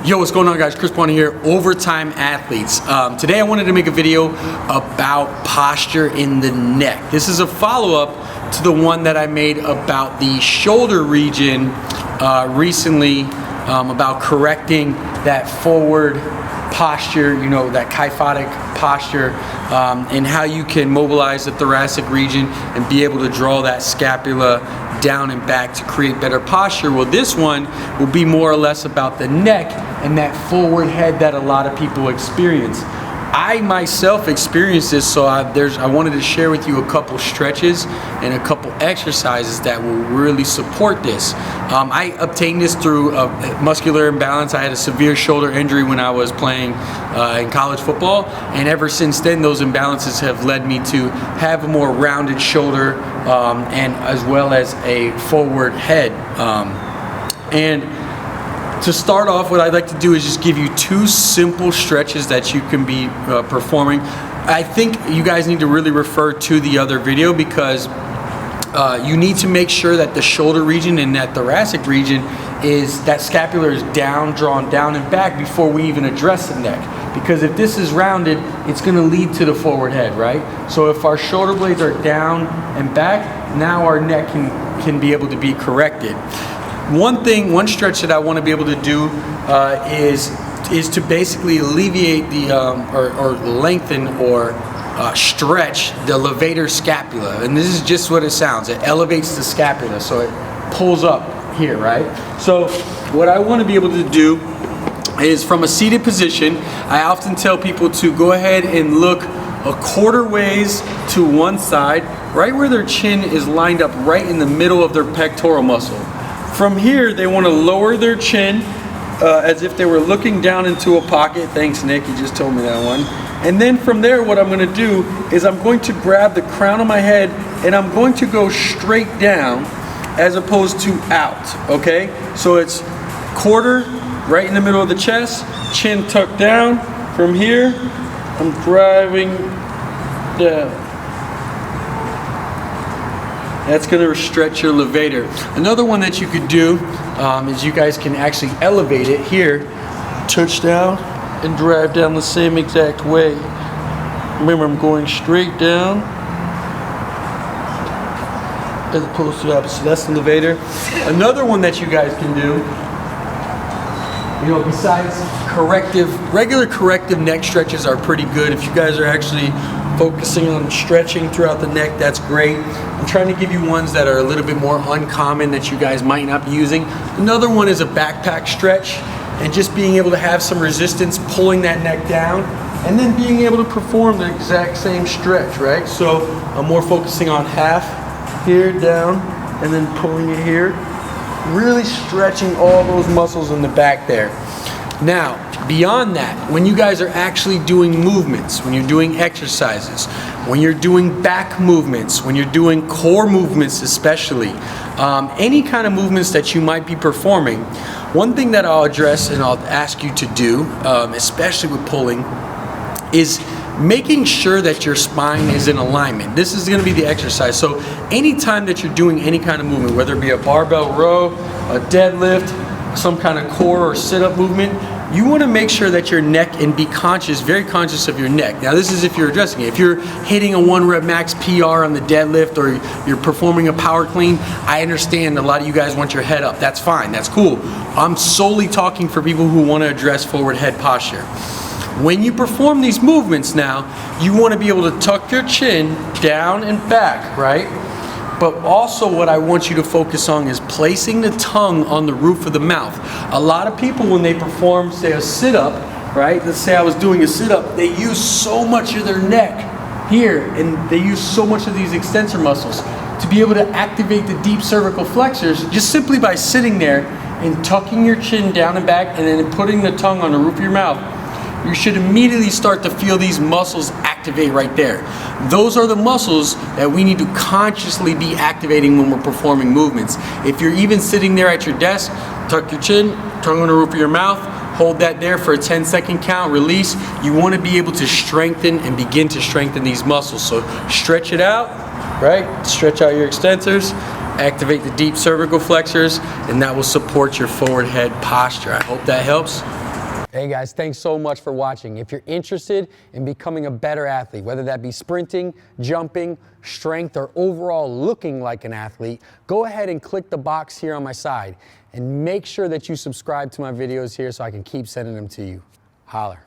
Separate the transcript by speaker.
Speaker 1: Yo, what's going on, guys? Chris Bonner here, Overtime Athletes. Today I wanted to make a video about posture in the neck. This is a follow-up to the one that I made about the shoulder region recently, about correcting that forward posture, you know, that kyphotic posture, and how you can mobilize the thoracic region and be able to draw that scapula down and back to create better posture. Well, this one will be more or less about the neck and that forward head that a lot of people experience. I myself experienced this, so I wanted to share with you a couple stretches and a couple exercises that will really support this. I obtained this through a muscular imbalance. I had a severe shoulder injury when I was playing in college football, and ever since then those imbalances have led me to have a more rounded shoulder and as well as a forward head. To start off, what I'd like to do is just give you two simple stretches that you can be performing. I think you guys need to really refer to the other video because you need to make sure that the shoulder region and that thoracic region that scapula is down, drawn down and back before we even address the neck. Because if this is rounded, it's going to lead to the forward head, right? So if our shoulder blades are down and back, now our neck can be able to be corrected. One stretch that I want to be able to do is to basically alleviate the or lengthen or stretch the levator scapula, and this is just what it sounds. It elevates the scapula, so it pulls up here, right? So what I want to be able to do is, from a seated position, I often tell people to go ahead and look a quarter ways to one side, right where their chin is lined up, right in the middle of their pectoral muscle. From here, they want to lower their chin as if they were looking down into a pocket. Thanks, Nick, you just told me that one. And then from there, what I'm going to do is I'm going to grab the crown of my head and I'm going to go straight down as opposed to out, okay? So it's quarter right in the middle of the chest, chin tucked down. From here, I'm driving down. That's going to stretch your levator. Another one that you could do is you guys can actually elevate it here, touch down, and drive down the same exact way. Remember, I'm going straight down as opposed to the opposite. That's the levator. Another one that you guys can do, you know, besides regular corrective neck stretches are pretty good. If you guys are actually focusing on stretching throughout the neck, that's great. I'm trying to give you ones that are a little bit more uncommon that you guys might not be using. Another one is a backpack stretch, and just being able to have some resistance pulling that neck down and then being able to perform the exact same stretch, right? So I'm more focusing on half here down and then pulling it here, really stretching all those muscles in the back there. Now, beyond that, when you guys are actually doing movements, when you're doing exercises, when you're doing back movements, when you're doing core movements especially, any kind of movements that you might be performing, one thing that I'll address and I'll ask you to do, especially with pulling, is making sure that your spine is in alignment. This is going to be the exercise. So anytime that you're doing any kind of movement, whether it be a barbell row, a deadlift, some kind of core or sit-up movement, you want to make sure that your neck, and be conscious, very conscious of your neck. Now this is if you're addressing it. If you're hitting a 1 rep max PR on the deadlift or you're performing a power clean, I understand a lot of you guys want your head up. That's fine, that's cool. I'm solely talking for people who want to address forward head posture. When you perform these movements now, you want to be able to tuck your chin down and back, right? But also what I want you to focus on is placing the tongue on the roof of the mouth. A lot of people, when they perform, say, a sit-up, right? Let's say I was doing a sit-up, they use so much of their neck here, and they use so much of these extensor muscles to be able to activate the deep cervical flexors just simply by sitting there and tucking your chin down and back and then putting the tongue on the roof of your mouth. You should immediately start to feel these muscles activate right there. Those are the muscles that we need to consciously be activating when we're performing movements. If you're even sitting there at your desk, tuck your chin, tongue on the roof of your mouth, hold that there for a 10-second count, release. You want to be able to strengthen and begin to strengthen these muscles. So stretch it out, right? Stretch out your extensors, activate the deep cervical flexors, and that will support your forward head posture. I hope that helps.
Speaker 2: Hey guys, thanks so much for watching. If you're interested in becoming a better athlete, whether that be sprinting, jumping, strength, or overall looking like an athlete, go ahead and click the box here on my side and make sure that you subscribe to my videos here so I can keep sending them to you. Holler.